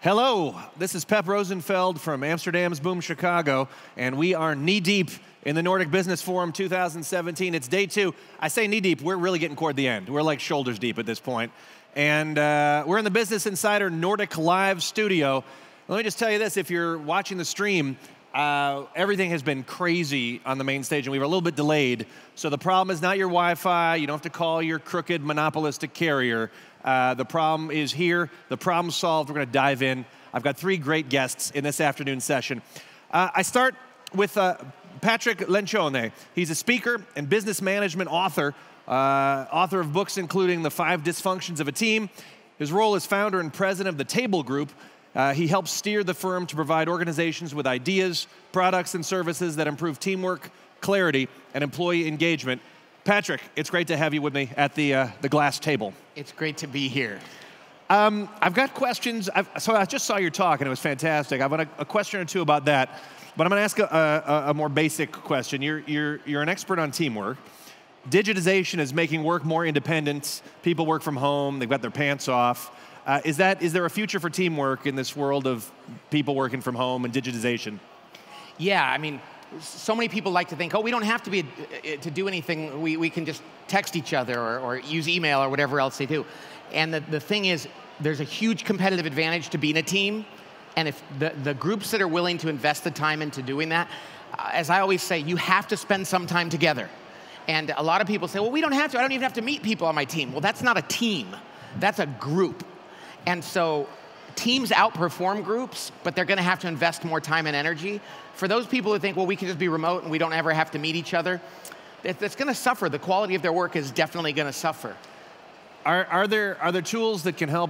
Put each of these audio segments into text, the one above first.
Hello, this is Pep Rosenfeld from Amsterdam's Boom Chicago, and we are knee-deep in the Nordic Business Forum 2017. It's day 2. I say knee-deep, we're really getting toward the end. We're like shoulders deep at this point. And we're in the Business Insider Nordic Live studio. Let me just tell you this, if you're watching the stream, everything has been crazy on the main stage, and we were a little bit delayed. So the problem is not your Wi-Fi. You don't have to call your crooked monopolistic carrier. The problem is here. The problem's solved. We're going to dive in. I've got 3 great guests in this afternoon session. I start with Patrick Lencioni. He's a speaker and business management author, author of books including The 5 Dysfunctions of a Team. His role as founder and president of the Table Group. He helps steer the firm to provide organizations with ideas, products, and services that improve teamwork, clarity, and employee engagement. Patrick, it's great to have you with me at the glass table. It's great to be here. I've got questions. So I just saw your talk, and it was fantastic. I've got a question or two about that, but I'm going to ask a more basic question. You're an expert on teamwork. Digitization is making work more independent. People work from home. They've got their pants off. Is there a future for teamwork in this world of people working from home and digitization? Yeah, I mean, so many people like to think, oh, we don't have to do anything. We can just text each other or use email or whatever else they do. And the thing is, there's a huge competitive advantage to being a team. And if the groups that are willing to invest the time into doing that, as I always say, you have to spend some time together. And a lot of people say, well, we don't have to. I don't even have to meet people on my team. Well, that's not a team. That's a group. And so teams outperform groups, but they're going to have to invest more time and energy. For those people who think, well, we can just be remote and we don't ever have to meet each other, it's going to suffer. The quality of their work is definitely going to suffer. Are there tools that can help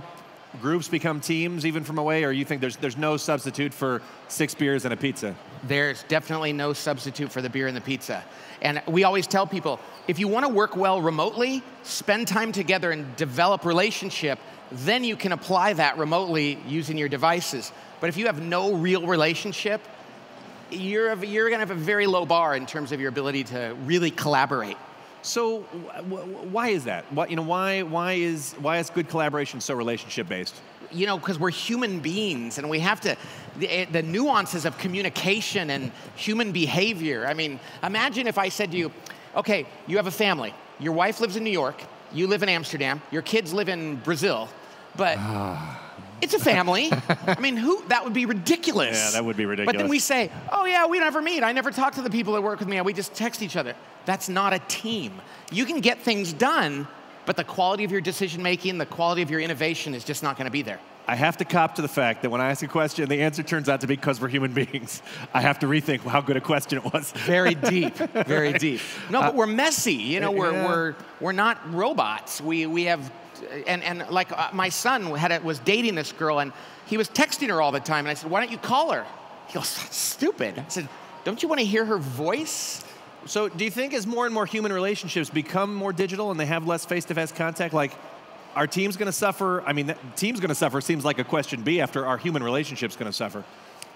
groups become teams even from away, or you think there's no substitute for 6 beers and a pizza? There's definitely no substitute for the beer and the pizza. And we always tell people, if you want to work well remotely, spend time together and develop relationship. Then you can apply that remotely using your devices. But if you have no real relationship, you're going to have a very low bar in terms of your ability to really collaborate. So why is that? Why is good collaboration so relationship based? You know, because we're human beings and we have to, the nuances of communication and human behavior. I mean, imagine if I said to you, okay, you have a family. Your wife lives in New York. You live in Amsterdam. Your kids live in Brazil. But it's a family. I mean, that would be ridiculous. Yeah, that would be ridiculous. But then we say, oh yeah, we never meet. I never talk to the people that work with me. We just text each other. That's not a team. You can get things done, but the quality of your decision making, the quality of your innovation is just not going to be there. I have to cop to the fact that when I ask a question, the answer turns out to be because we're human beings. I have to rethink how good a question it was. Very deep, very deep. No, but we're messy. You know, we're not robots. We have. And like my son was dating this girl, and he was texting her all the time. And I said, why don't you call her? He goes, that's stupid. I said, don't you want to hear her voice? So do you think as more and more human relationships become more digital and they have less face-to-face contact, like, are teams going to suffer? I mean, teams going to suffer seems like a question B after our human relationships going to suffer.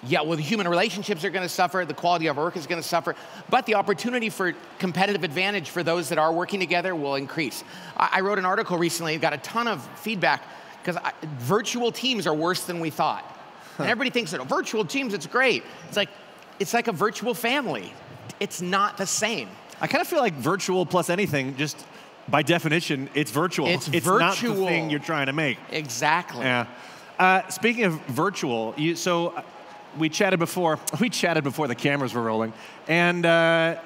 Yeah, well, the human relationships are going to suffer, the quality of our work is going to suffer, but the opportunity for competitive advantage for those that are working together will increase. I wrote an article recently, got a ton of feedback, because virtual teams are worse than we thought. And everybody thinks that virtual teams, it's great. It's like a virtual family. It's not the same. I kind of feel like virtual plus anything, just by definition, it's virtual. It's virtual. Not the thing you're trying to make. Exactly. Yeah. Speaking of virtual, we chatted before the cameras were rolling, and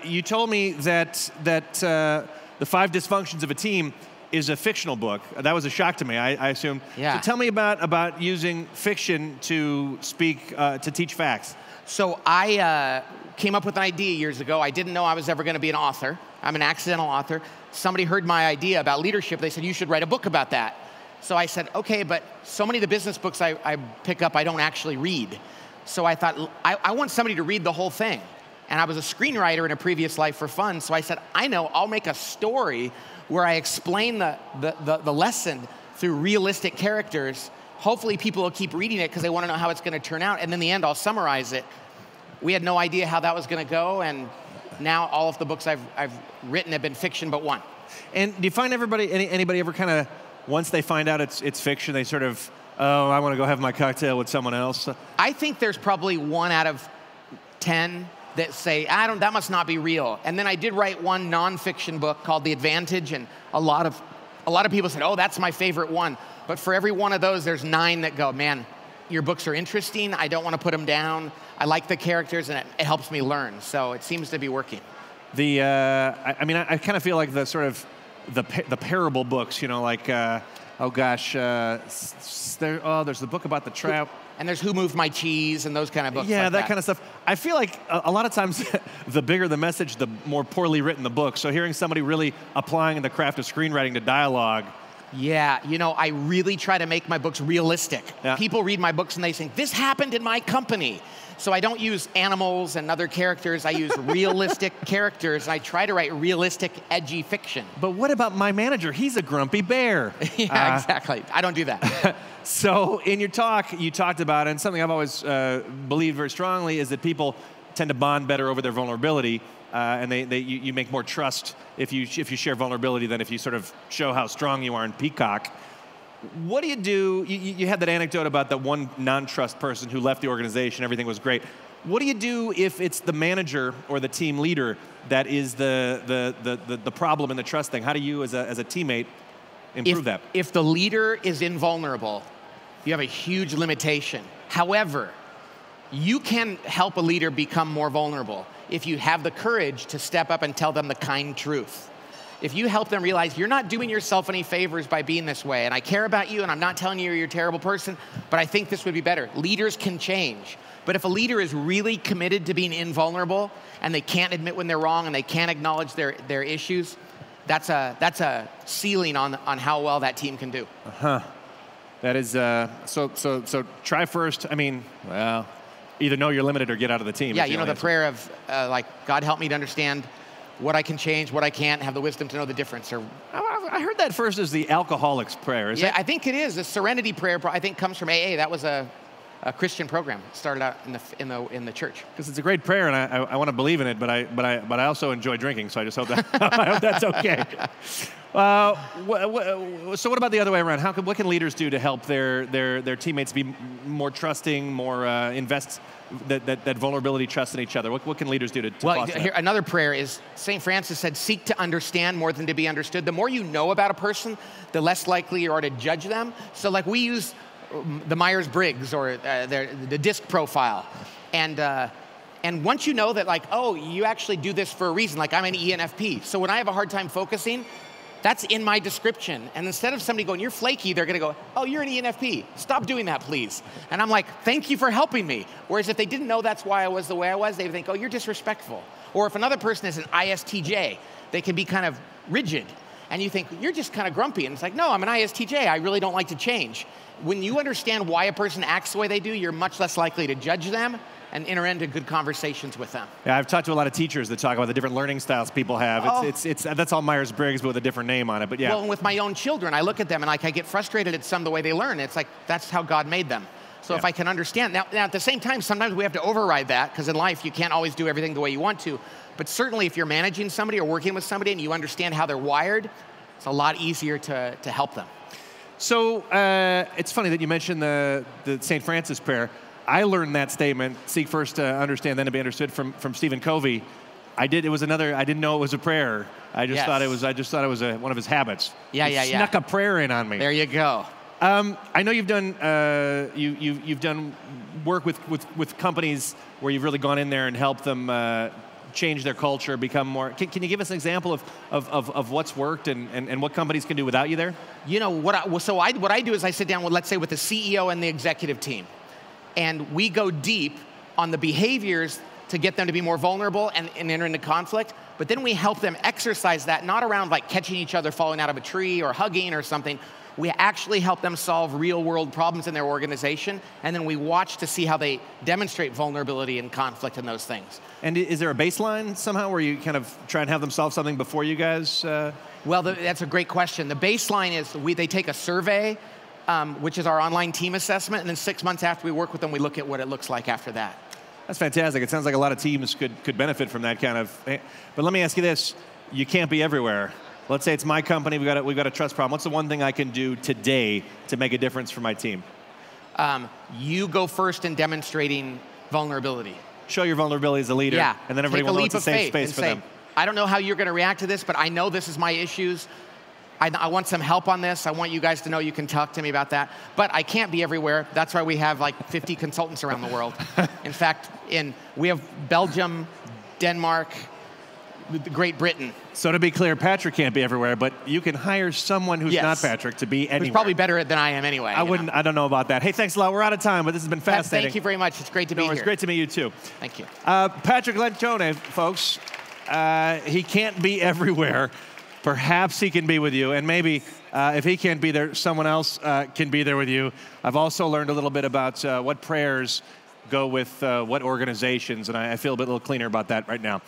you told me that The 5 Dysfunctions of a Team is a fictional book. That was a shock to me, I assume. Yeah. So tell me about using fiction to teach facts. So I came up with an idea years ago. I didn't know I was ever going to be an author. I'm an accidental author. Somebody heard my idea about leadership. They said, you should write a book about that. So I said, okay, but so many of the business books I pick up, I don't actually read. So I thought, I want somebody to read the whole thing. And I was a screenwriter in a previous life for fun, so I said, I know, I'll make a story where I explain the lesson through realistic characters. Hopefully people will keep reading it because they want to know how it's going to turn out, and in the end, I'll summarize it. We had no idea how that was going to go, and now all of the books I've written have been fiction but one. And do you find anybody ever kind of, once they find out it's fiction, they sort of oh, I want to go have my cocktail with someone else? I think there's probably 1 out of 10 that say, that must not be real. And then I did write one nonfiction book called The Advantage, and a lot of people said, oh, that's my favorite one. But for every one of those, there's 9 that go, man, your books are interesting. I don't want to put them down. I like the characters, and it helps me learn. So it seems to be working. I kind of feel like the sort of the parable books, like, there's the book about the trap. And there's Who Moved My Cheese and those kind of books. Yeah, like that kind of stuff. I feel like a lot of times the bigger the message, the more poorly written the book. So hearing somebody really applying the craft of screenwriting to dialogue. Yeah, I really try to make my books realistic. Yeah. People read my books and they think, this happened in my company. So I don't use animals and other characters. I use realistic characters. I try to write realistic, edgy fiction. But what about my manager? He's a grumpy bear. Yeah, exactly. I don't do that. So in your talk, you talked about, and something I've always believed very strongly, is that people tend to bond better over their vulnerability, and you make more trust if you share vulnerability than if you sort of show how strong you are in peacock. What do you do? You had that anecdote about that one non-trust person who left the organization, everything was great. What do you do if it's the manager or the team leader that is the problem in the trust thing? How do you, as a teammate, improve that? If the leader is invulnerable, you have a huge limitation. However, you can help a leader become more vulnerable if you have the courage to step up and tell them the kind truth. If you help them realize you're not doing yourself any favors by being this way, and I care about you, and I'm not telling you you're a terrible person, but I think this would be better. Leaders can change. But if a leader is really committed to being invulnerable, and they can't admit when they're wrong, and they can't acknowledge their issues, that's a ceiling on how well that team can do. That is, so try first. Either know you're limited or get out of the team. Yeah, the prayer of, God help me to understand what I can change, what I can't, have the wisdom to know the difference. Or I heard that first as the alcoholic's prayer. Is it? I think it is. The Serenity Prayer, I think, comes from AA. That was a Christian program. It started out in the church. Because it's a great prayer, and I want to believe in it, but I also enjoy drinking, so I just hope that I hope that's okay. So what about the other way around? What can leaders do to help their teammates be more trusting, more invest that vulnerability, trust in each other? What can leaders do to foster that? Here, another prayer is, St. Francis said, seek to understand more than to be understood. The more you know about a person, the less likely you are to judge them. So we use the Myers-Briggs or the DISC profile. And once you know that, you actually do this for a reason, I'm an ENFP. So when I have a hard time focusing, that's in my description. And instead of somebody going, you're flaky, they're going to go, oh, you're an ENFP. Stop doing that, please. And I'm like, thank you for helping me. Whereas if they didn't know that's why I was the way I was, they would think, oh, you're disrespectful. Or if another person is an ISTJ, they can be kind of rigid. And you think, you're just kind of grumpy. And it's like, no, I'm an ISTJ. I really don't like to change. When you understand why a person acts the way they do, you're much less likely to judge them and enter into good conversations with them. Yeah, I've talked to a lot of teachers that talk about the different learning styles people have. That's all Myers-Briggs, but with a different name on it. But yeah. Well, and with my own children, I look at them and I get frustrated at some of the way they learn. It's like, that's how God made them. So if I can understand. Now, at the same time, sometimes we have to override that, because in life, you can't always do everything the way you want to. But certainly, if you're managing somebody or working with somebody and you understand how they're wired, it's a lot easier to help them. So it's funny that you mentioned the St. Francis prayer. I learned that statement, seek first to understand, then to be understood, from Stephen Covey. I didn't know it was a prayer. I just thought it was one of his habits. He snuck a prayer in on me. There you go. I know you've done you've done work with companies where you've really gone in there and helped them change their culture, become more. Can you give us an example of what's worked and what companies can do without you there? What I do is I sit down with, let's say, with the CEO and the executive team, and we go deep on the behaviors to get them to be more vulnerable and enter into conflict. But then we help them exercise that, not around catching each other falling out of a tree or hugging or something. We actually help them solve real-world problems in their organization, and then we watch to see how they demonstrate vulnerability and conflict in those things. And is there a baseline somehow where you kind of try and have them solve something before you guys? Well, that's a great question. The baseline is they take a survey, which is our online team assessment, and then 6 months after we work with them, we look at what it looks like after that. That's fantastic. It sounds like a lot of teams could benefit from that kind of. But let me ask you this: you can't be everywhere. Let's say it's my company. We've got a trust problem. What's the one thing I can do today to make a difference for my team? you go first in demonstrating vulnerability. Show your vulnerability as a leader, Yeah. and then everybody will know it's a safe space for them. I don't know how you're going to react to this, but I know this is my issues. I want some help on this. I want you guys to know you can talk to me about that. But I can't be everywhere. That's why we have like 50 consultants around the world. In fact, we have Belgium, Denmark, Great Britain. So to be clear, Patrick can't be everywhere, but you can hire someone who's not Patrick to be anywhere. Who's probably better than I am anyway. I don't know about that. Hey, thanks a lot. We're out of time, but this has been fascinating. Thank you very much. It's great to be here. It's great to meet you too. Thank you. Patrick Lencioni, folks, he can't be everywhere. Perhaps he can be with you, and maybe if he can't be there, someone else can be there with you. I've also learned a little bit about what prayers go with what organizations, and I feel a little cleaner about that right now.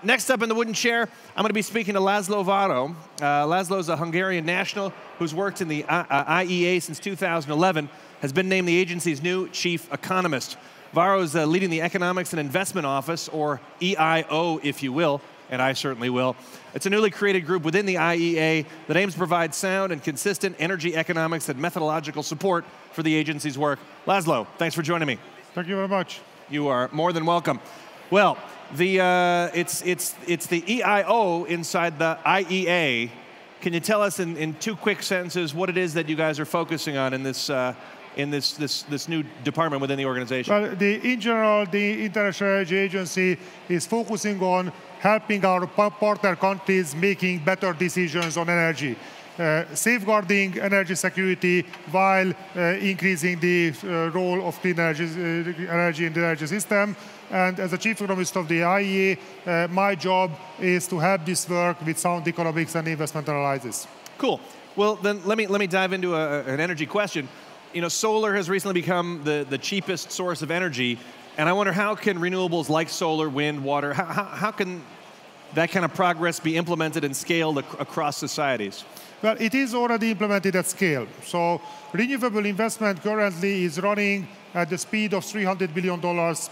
Next up in the wooden chair, I'm going to be speaking to Laszlo Varro. Laszlo is a Hungarian national who's worked in the IEA since 2011, has been named the agency's new chief economist. Varro is leading the Economics and Investment Office, or EIO, if you will, and I certainly will. It's a newly created group within the IEA that aims to provide sound and consistent energy economics and methodological support for the agency's work. Laszlo, thanks for joining me. Thank you very much. You are more than welcome. Well, it's the EIO inside the IEA. Can you tell us in 2 quick sentences what it is that you guys are focusing on in this new department within the organization? Well, in general, the International Energy Agency is focusing on helping our partner countries making better decisions on energy, safeguarding energy security while increasing the role of clean energy in the energy system. And as a chief economist of the IEA, my job is to help this work with sound economics and investment analysis. Cool. Well, then let me dive into an energy question. You know, solar has recently become the cheapest source of energy, and I wonder how can renewables like solar, wind, water, how can that kind of progress be implemented and scaled across societies? Well, it is already implemented at scale. So renewable investment currently is running at the speed of $300 billion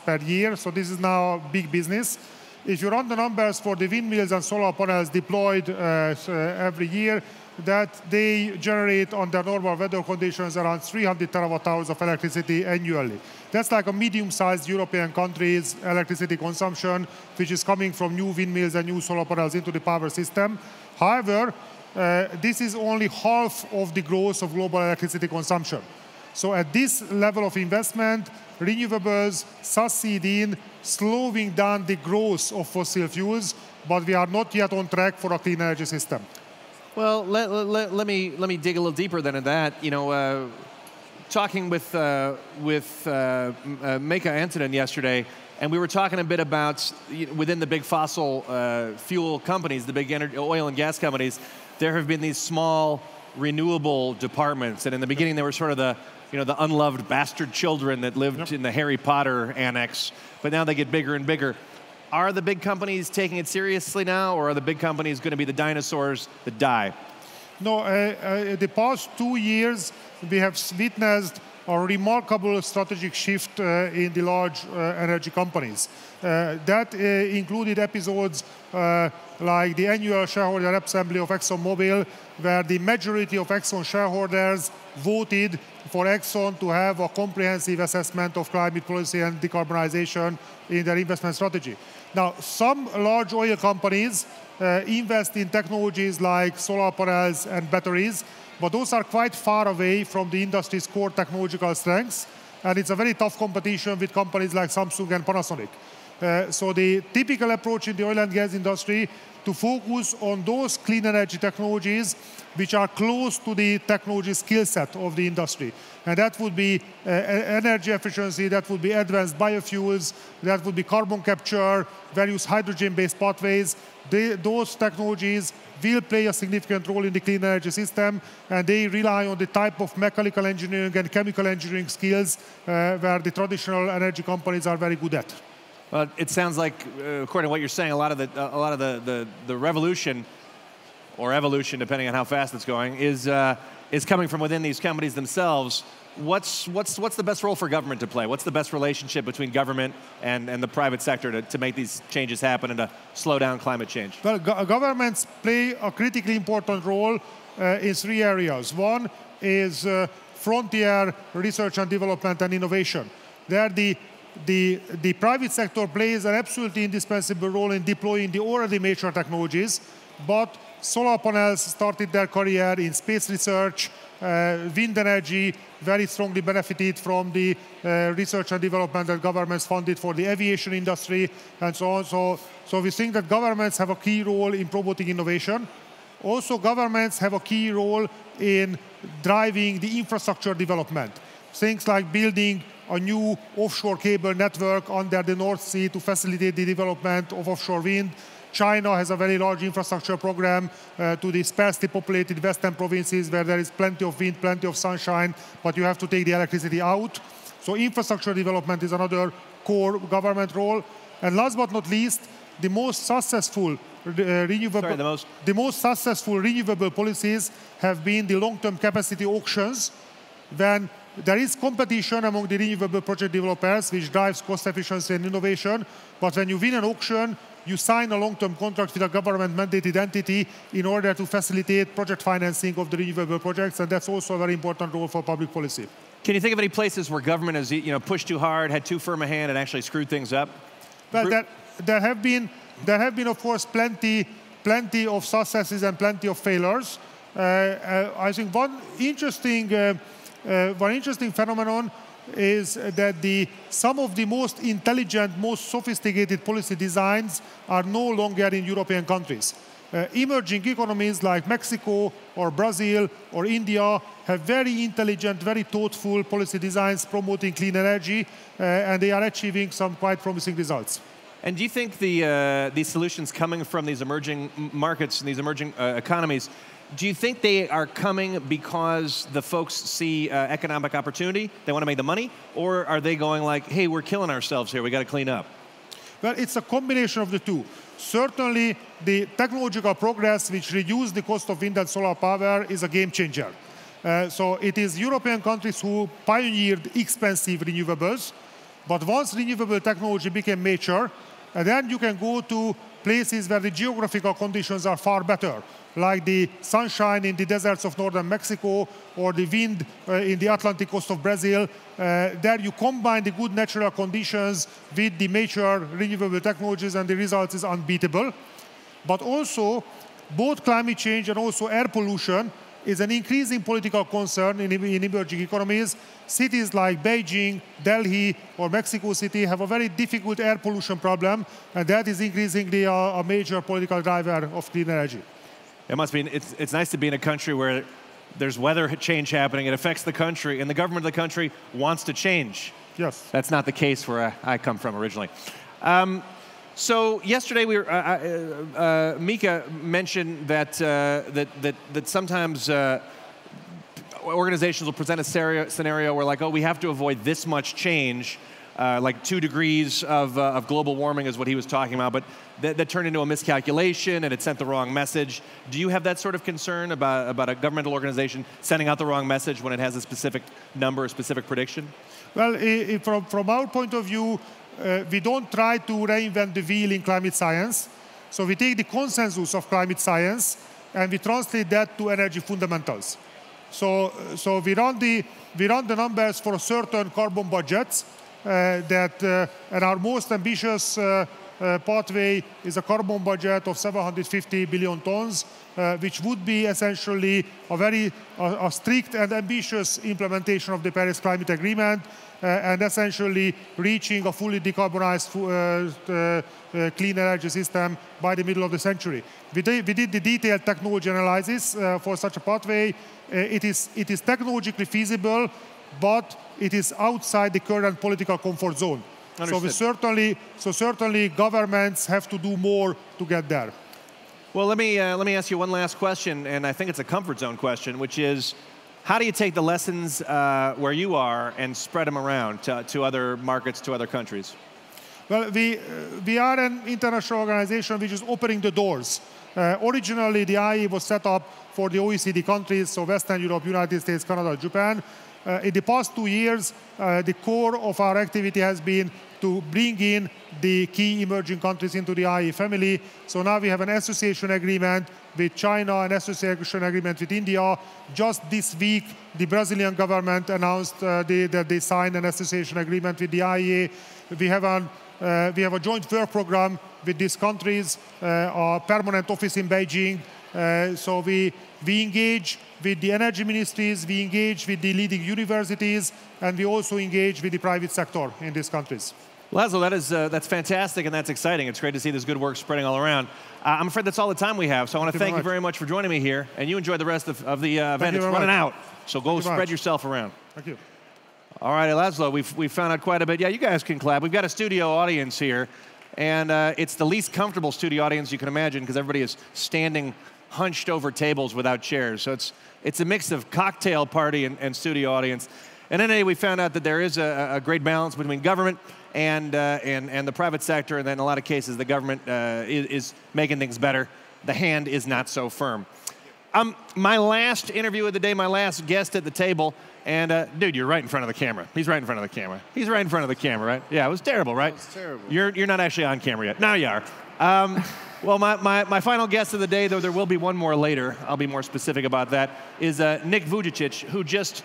per year. So this is now big business. If you run the numbers for the windmills and solar panels deployed every year, that they generate under normal weather conditions around 300 terawatt-hours of electricity annually. That's like a medium-sized European country's electricity consumption, which is coming from new windmills and new solar panels into the power system. However, this is only half of the growth of global electricity consumption. So at this level of investment, renewables succeed in slowing down the growth of fossil fuels, but we are not yet on track for a clean energy system. Well, let me dig a little deeper than that. You know, talking with Mika Antonin yesterday, and we were talking a bit about within the big fossil fuel companies, the big oil and gas companies, there have been these small renewable departments, and in the beginning they were sort of the unloved bastard children that lived in the Harry Potter annex, but now they get bigger and bigger. Are the big companies taking it seriously now, or are the big companies going to be the dinosaurs that die? No, the past 2 years, we have witnessed a remarkable strategic shift in the large energy companies. That included episodes like the annual shareholder assembly of ExxonMobil, where the majority of Exxon shareholders voted for Exxon to have a comprehensive assessment of climate policy and decarbonization in their investment strategy. Now, some large oil companies invest in technologies like solar panels and batteries, but those are quite far away from the industry's core technological strengths, and it's a very tough competition with companies like Samsung and Panasonic. So the typical approach in the oil and gas industry to focus on those clean energy technologies which are close to the technology skill set of the industry. And that would be energy efficiency, that would be advanced biofuels, that would be carbon capture, various hydrogen-based pathways. Those technologies will play a significant role in the clean energy system, and they rely on the type of mechanical engineering and chemical engineering skills where the traditional energy companies are very good at. Well, it sounds like, according to what you're saying, a lot of the revolution or evolution, depending on how fast it's going, is coming from within these companies themselves. What's the best role for government to play? What's the best relationship between government and the private sector to make these changes happen and to slow down climate change? Well, governments play a critically important role in 3 areas. One is frontier research and development and innovation. There, the private sector plays an absolutely indispensable role in deploying the already mature technologies, but solar panels started their career in space research, wind energy very strongly benefited from the research and development that governments funded for the aviation industry and so on. So we think that governments have a key role in promoting innovation. Also, governments have a key role in driving the infrastructure development. Things like building a new offshore cable network under the North Sea to facilitate the development of offshore wind. China has a very large infrastructure program to the sparsely populated western provinces where there is plenty of wind, plenty of sunshine, but you have to take the electricity out. So infrastructure development is another core government role. And last but not least, the most successful renewable policies have been the long-term capacity auctions, when there is competition among the renewable project developers, which drives cost efficiency and innovation. But when you win an auction, you sign a long-term contract with a government-mandated entity in order to facilitate project financing of the renewable projects, and that's also a very important role for public policy. Can you think of any places where government has pushed too hard, had too firm a hand, and actually screwed things up? Well, there have been, of course, plenty of successes and plenty of failures. I think one interesting phenomenon is that some of the most intelligent, most sophisticated policy designs are no longer in European countries. Emerging economies like Mexico or Brazil or India have very intelligent, very thoughtful policy designs promoting clean energy, and they are achieving some quite promising results. And do you think these solutions coming from these emerging markets and these emerging economies, do you think they are coming because the folks see economic opportunity, they want to make the money, or are they going like, hey, we're killing ourselves here, we got to clean up? Well, it's a combination of the two. Certainly, the technological progress which reduced the cost of wind and solar power is a game changer. So it is European countries who pioneered expensive renewables, but once renewable technology became mature, then you can go to places where the geographical conditions are far better, like the sunshine in the deserts of northern Mexico or the wind in the Atlantic coast of Brazil. There you combine the good natural conditions with the mature renewable technologies, and the result is unbeatable. But also, both climate change and also air pollution is an increasing political concern in emerging economies. Cities like Beijing, Delhi, or Mexico City have a very difficult air pollution problem, and that is increasingly a major political driver of clean energy. It must be. It's nice to be in a country where there's weather change happening. It affects the country, and the government of the country wants to change. Yes. That's not the case where I come from originally. So yesterday, Mika mentioned that sometimes organizations will present a scenario where, like, oh, we have to avoid this much change, like 2 degrees of global warming is what he was talking about, but that turned into a miscalculation and it sent the wrong message. Do you have that sort of concern about a governmental organization sending out the wrong message when it has a specific number, a specific prediction? Well, from our point of view, we don't try to reinvent the wheel in climate science. So we take the consensus of climate science and we translate that to energy fundamentals. So we run the numbers for certain carbon budgets and our most ambitious pathway is a carbon budget of 750 billion tons, which would be essentially a strict and ambitious implementation of the Paris Climate Agreement, and essentially reaching a fully decarbonized clean energy system by the middle of the century. We did the detailed technology analysis for such a pathway. It is technologically feasible, but it is outside the current political comfort zone. Understood. So certainly governments have to do more to get there. Well, let me ask you one last question, and I think it's a comfort zone question, which is, how do you take the lessons where you are and spread them around to other markets, to other countries? Well, we are an international organization which is opening the doors. Originally, the IE was set up for the OECD countries, so Western Europe, United States, Canada, Japan. In the past 2 years, the core of our activity has been to bring in the key emerging countries into the IE family. So now we have an association agreement with China, an association agreement with India. Just this week, the Brazilian government announced that they signed an association agreement with the IEA. We have a joint work program with these countries, a permanent office in Beijing. So we engage with the energy ministries, we engage with the leading universities, and we also engage with the private sector in these countries. Laszlo, that's fantastic and that's exciting. It's great to see this good work spreading all around. I'm afraid that's all the time we have, so I want to thank you very much for joining me here, and you enjoy the rest of the event. It's running out, so go spread yourself around. Thank you. All right, Laszlo, we've found out quite a bit. Yeah, you guys can clap. We've got a studio audience here, and it's the least comfortable studio audience you can imagine because everybody is standing hunched over tables without chairs. So it's a mix of cocktail party and studio audience. And then we found out that there is a great balance between government and the private sector, and then in a lot of cases the government is making things better. The hand is not so firm. My last interview of the day, my last guest at the table, and dude, you're right in front of the camera. He's right in front of the camera. He's right in front of the camera, right? Yeah, it was terrible, right? It was terrible. You're not actually on camera yet. Now you are. Well, my final guest of the day, though there will be one more later, I'll be more specific about that, is Nick Vujicic, who just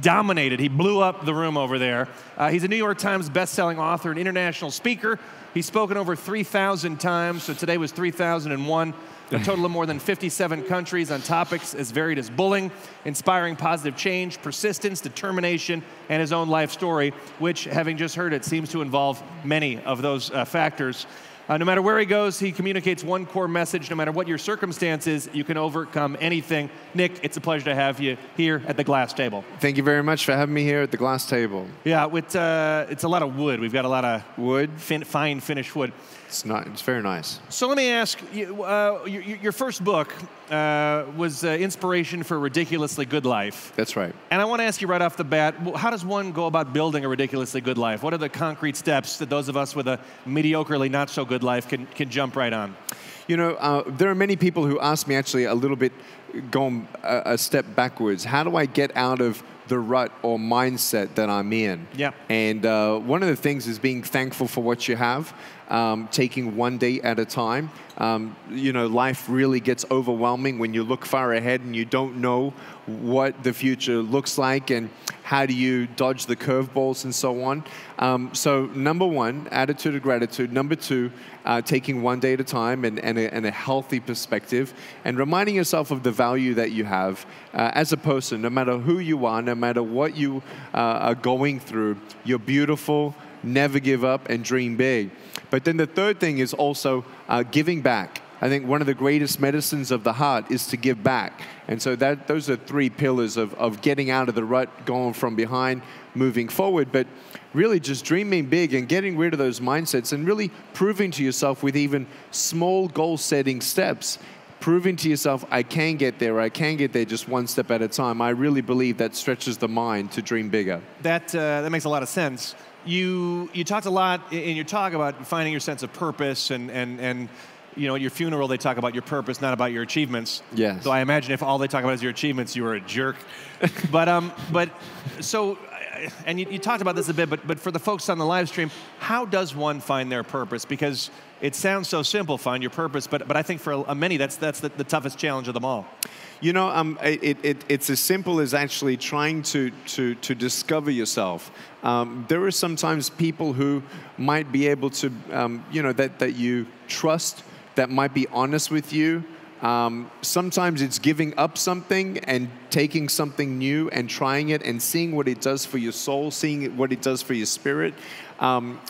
dominated. He blew up the room over there. He's a New York Times best-selling author and international speaker. He's spoken over 3,000 times, so today was 3,001. A total of more than 57 countries on topics as varied as bullying, inspiring positive change, persistence, determination, and his own life story, which, having just heard it, seems to involve many of those factors. No matter where he goes, he communicates one core message. No matter what your circumstances, you can overcome anything. Nick, it's a pleasure to have you here at the glass table. Thank you very much for having me here at the glass table. Yeah, it's a lot of wood. We've got a lot of wood, fine finished wood. It's very nice. So let me ask you, your first book was Inspiration for a Ridiculously Good Life. That's right. And I want to ask you right off the bat, how does one go about building a ridiculously good life? What are the concrete steps that those of us with a mediocrely not so good life can jump right on? You know, there are many people who ask me actually a little bit, going a step backwards. How do I get out of the rut or mindset that I'm in? Yeah. And one of the things is being thankful for what you have, taking one day at a time. You know, life really gets overwhelming when you look far ahead and you don't know what the future looks like and how do you dodge the curveballs and so on. So number one, attitude of gratitude. Number two, taking one day at a time and a healthy perspective and reminding yourself of the value that you have as a person, no matter who you are, no matter what you are going through, you're beautiful, never give up and dream big. But then the third thing is also giving back. I think one of the greatest medicines of the heart is to give back. And so those are three pillars of getting out of the rut, going from behind, moving forward, but really just dreaming big and getting rid of those mindsets and really proving to yourself with even small goal-setting steps, proving to yourself, I can get there just one step at a time. I really believe that stretches the mind to dream bigger. That makes a lot of sense. You talked a lot in your talk about finding your sense of purpose and you know, at your funeral, they talk about your purpose, not about your achievements. Yes. So I imagine if all they talk about is your achievements, you were a jerk. But so, and you talked about this a bit, but for the folks on the live stream, how does one find their purpose? Because it sounds so simple, find your purpose, but I think for many, that's the toughest challenge of them all. You know, it's as simple as actually trying to discover yourself. There are sometimes people who might be able to, you know, that you trust, that might be honest with you. Sometimes it's giving up something and taking something new and trying it and seeing what it does for your soul, seeing what it does for your spirit.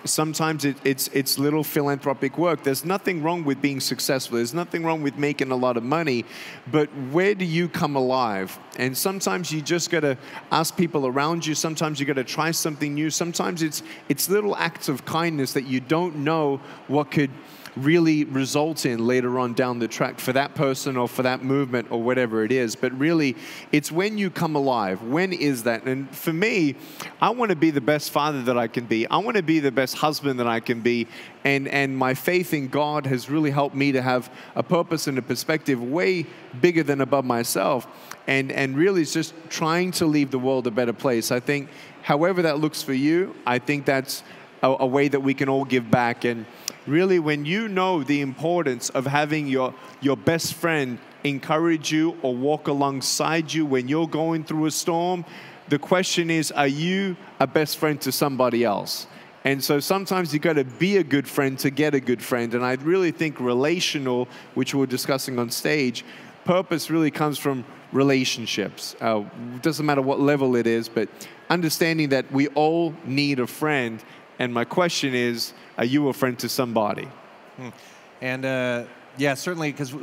Sometimes it's little philanthropic work. There's nothing wrong with being successful. There's nothing wrong with making a lot of money. But where do you come alive? And sometimes you just got to ask people around you. Sometimes you got to try something new. Sometimes it's little acts of kindness that you don't know what could really result in later on down the track for that person or for that movement or whatever it is. But really, it's when you come alive. When is that? And for me, I want to be the best father that I can be. I want to be the best husband that I can be. And my faith in God has really helped me to have a purpose and a perspective way bigger than above myself. And really it's just trying to leave the world a better place. I think however that looks for you, I think that's a way that we can all give back. And really, when you know the importance of having your best friend encourage you or walk alongside you when you're going through a storm, the question is, are you a best friend to somebody else? And so sometimes you got to be a good friend to get a good friend. And I really think relational, which we're discussing on stage, purpose really comes from relationships. Doesn't matter what level it is, but understanding that we all need a friend. And my question is, are you a friend to somebody? And yeah, certainly, because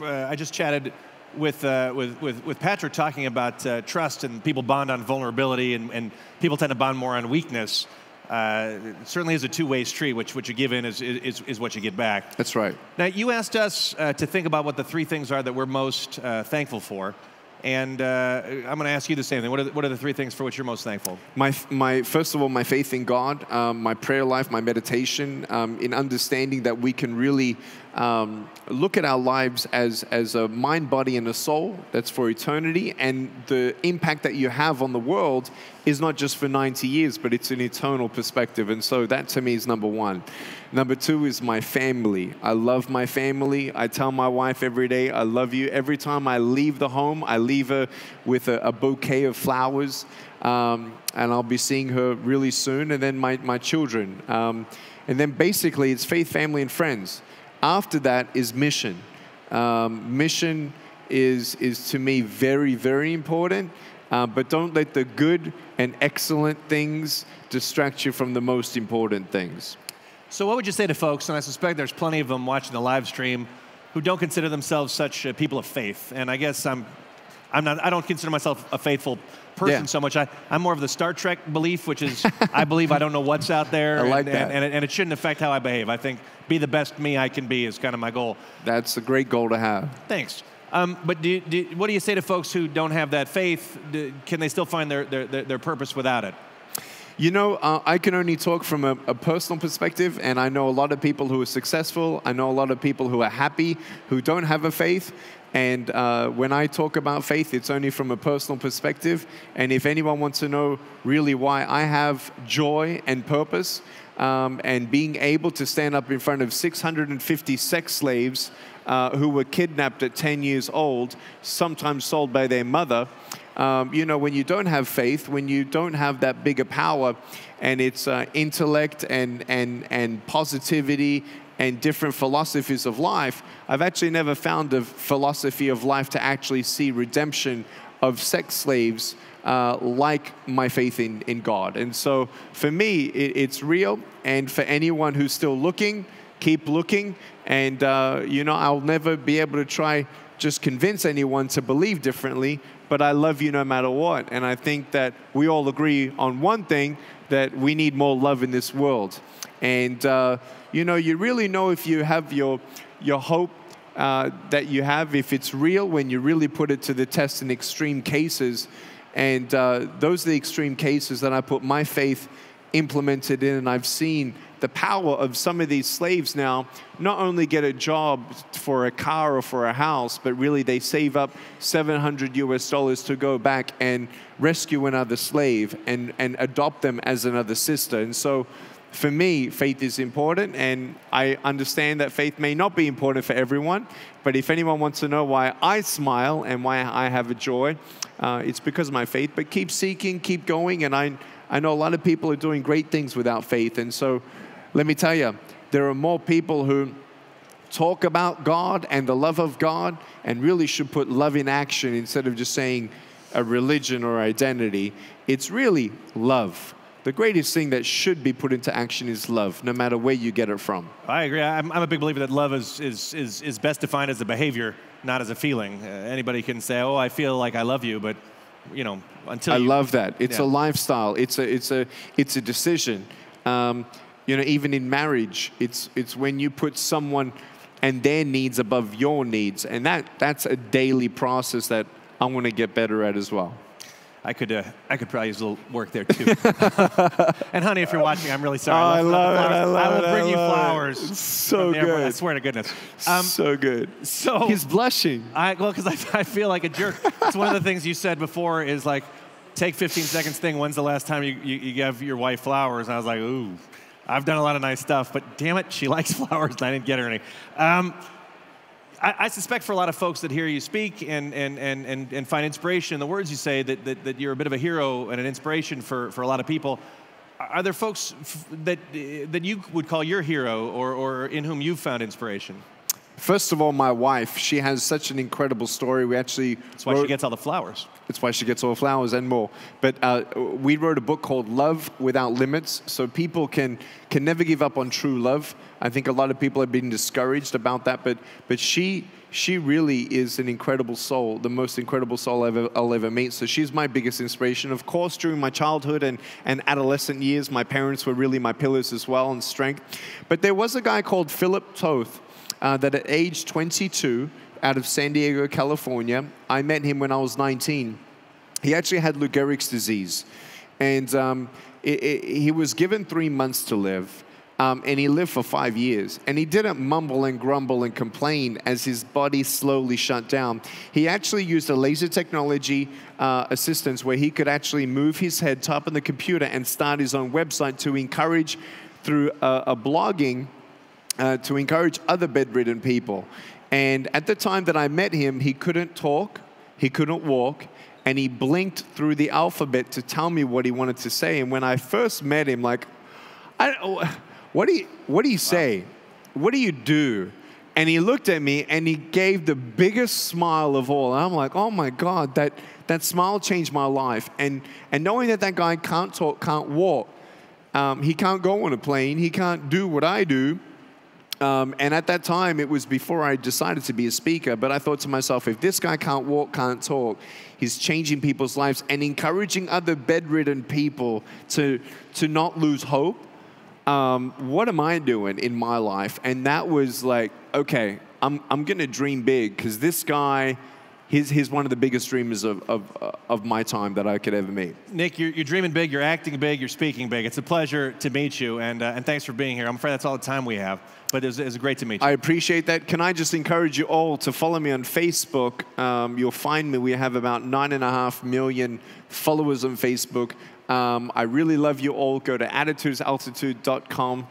I just chatted with Patrick talking about trust, and people bond on vulnerability, and people tend to bond more on weakness. It certainly is a two-way street, which what you give in is what you get back. That's right. Now, you asked us to think about what the three things are that we're most thankful for. And I'm going to ask you the same thing. What are the three things for which you're most thankful? First of all, my faith in God, my prayer life, my meditation, in understanding that we can really look at our lives as a mind, body, and a soul that's for eternity. And the impact that you have on the world is not just for 90 years, but it's an eternal perspective. And so that to me is number one. Number two is my family. I love my family. I tell my wife every day, I love you. Every time I leave the home, I leave her with a bouquet of flowers. And I'll be seeing her really soon. And then my children. And then basically it's faith, family, and friends. After that is mission. Mission is to me very, very important. But don't let the good and excellent things distract you from the most important things. So what would you say to folks, and I suspect there's plenty of them watching the live stream, who don't consider themselves such people of faith? And I guess I don't consider myself a faithful person so much. I'm more of the Star Trek belief, which is I believe I don't know what's out there. I like that. And it shouldn't affect how I behave. I think be the best me I can be is kind of my goal. That's a great goal to have. Thanks. But what do you say to folks who don't have that faith? Can they still find their purpose without it? You know, I can only talk from a personal perspective, and I know a lot of people who are successful. I know a lot of people who are happy, who don't have a faith. And when I talk about faith, it's only from a personal perspective. And if anyone wants to know really why I have joy and purpose, and being able to stand up in front of 650 sex slaves who were kidnapped at 10 years old, sometimes sold by their mother, you know, when you don't have faith, when you don't have that bigger power, and it's intellect and positivity and different philosophies of life, I've actually never found a philosophy of life to actually see redemption of sex slaves like my faith in God. And so for me, it's real. And for anyone who's still looking, keep looking. And, you know, I'll never be able to try just convince anyone to believe differently, but I love you no matter what. And I think that we all agree on one thing, that we need more love in this world. And, you know, you really know if you have your hope that you have, if it's real, when you really put it to the test in extreme cases. And those are the extreme cases that I put my faith implemented in, and I've seen the power of some of these slaves now not only get a job for a car or for a house, but really they save up $700 US to go back and rescue another slave and adopt them as another sister. And so for me, faith is important, and I understand that faith may not be important for everyone, but if anyone wants to know why I smile and why I have a joy, it's because of my faith. But keep seeking, keep going, and I know a lot of people are doing great things without faith. And so let me tell you, there are more people who talk about God and the love of God and really should put love in action instead of just saying a religion or identity. It's really love. The greatest thing that should be put into action is love, no matter where you get it from. I agree. I'm a big believer that love is best defined as a behavior, not as a feeling. Anybody can say, "Oh, I feel like I love you," but you know, until I love that. It's a lifestyle. It's a decision. You know, even in marriage, it's when you put someone and their needs above your needs. And that's a daily process that I want to get better at as well. I could probably use a little work there too. And honey, if you're watching, I'm really sorry. I love it. I will bring you flowers. It's so good. I swear to goodness. So good. So he's blushing. Well, because I feel like a jerk. It's one of the things you said before is like, take 15 seconds thing. When's the last time you gave your wife flowers? And I was like, ooh, I've done a lot of nice stuff, but damn it, she likes flowers, and I didn't get her any. I suspect for a lot of folks that hear you speak and find inspiration in the words you say that you're a bit of a hero and an inspiration for a lot of people. Are there folks that you would call your hero or in whom you've found inspiration? First of all, my wife, she has such an incredible story. That's why she gets all the flowers. That's why she gets all the flowers and more. But we wrote a book called Love Without Limits, so people can never give up on true love. I think a lot of people have been discouraged about that, but she really is an incredible soul, the most incredible soul I'll ever meet. So she's my biggest inspiration. Of course, during my childhood and adolescent years, my parents were really my pillars as well and strength. But there was a guy called Philip Toth that at age 22, out of San Diego, California, I met him when I was 19. He actually had Lou Gehrig's disease. And he was given 3 months to live. And he lived for 5 years. And he didn't mumble and grumble and complain as his body slowly shut down. He actually used a laser technology assistance where he could actually move his head, type on the computer, and start his own website to encourage, through a blogging, to encourage other bedridden people. And at the time that I met him, he couldn't talk, he couldn't walk, and he blinked through the alphabet to tell me what he wanted to say. And when I first met him, like, what do you say? What do you do? And he looked at me and he gave the biggest smile of all. And I'm like, oh my God, that smile changed my life. And knowing that guy can't talk, can't walk, he can't go on a plane, he can't do what I do. And at that time, it was before I decided to be a speaker, but I thought to myself, if this guy can't walk, can't talk, he's changing people's lives and encouraging other bedridden people to not lose hope. What am I doing in my life? And that was like, okay, I'm going to dream big, because this guy, he's one of the biggest dreamers of my time that I could ever meet. Nick, you're dreaming big, you're acting big, you're speaking big. It's a pleasure to meet you, and thanks for being here. I'm afraid that's all the time we have, but it was great to meet you. I appreciate that. Can I just encourage you all to follow me on Facebook? You'll find me. We have about 9.5 million followers on Facebook. I really love you all. Go to attitudesaltitude.com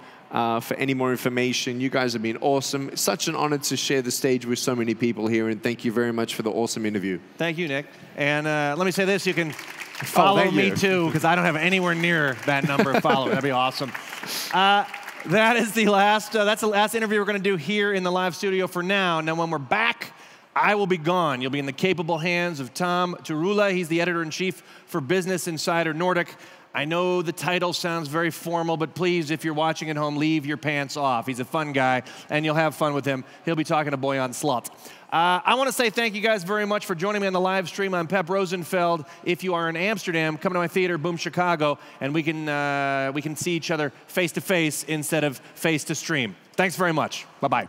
for any more information. You guys have been awesome. It's such an honor to share the stage with so many people here, and thank you very much for the awesome interview. Thank you, Nick. And let me say this, you can follow me too, because I don't have anywhere near that number of followers. That'd be awesome. That is the last, that's the last interview we're going to do here in the live studio for now. Now, when we're back, I will be gone. You'll be in the capable hands of Tom Turula. He's the editor-in-chief for Business Insider Nordic. I know the title sounds very formal, but please, if you're watching at home, leave your pants off. He's a fun guy, and you'll have fun with him. He'll be talking to Boyan Slat. I want to say thank you guys very much for joining me on the live stream. I'm Pep Rosenfeld. If you are in Amsterdam, come to my theater, Boom Chicago, and we can see each other face-to-face instead of face-to-stream. Thanks very much. Bye-bye.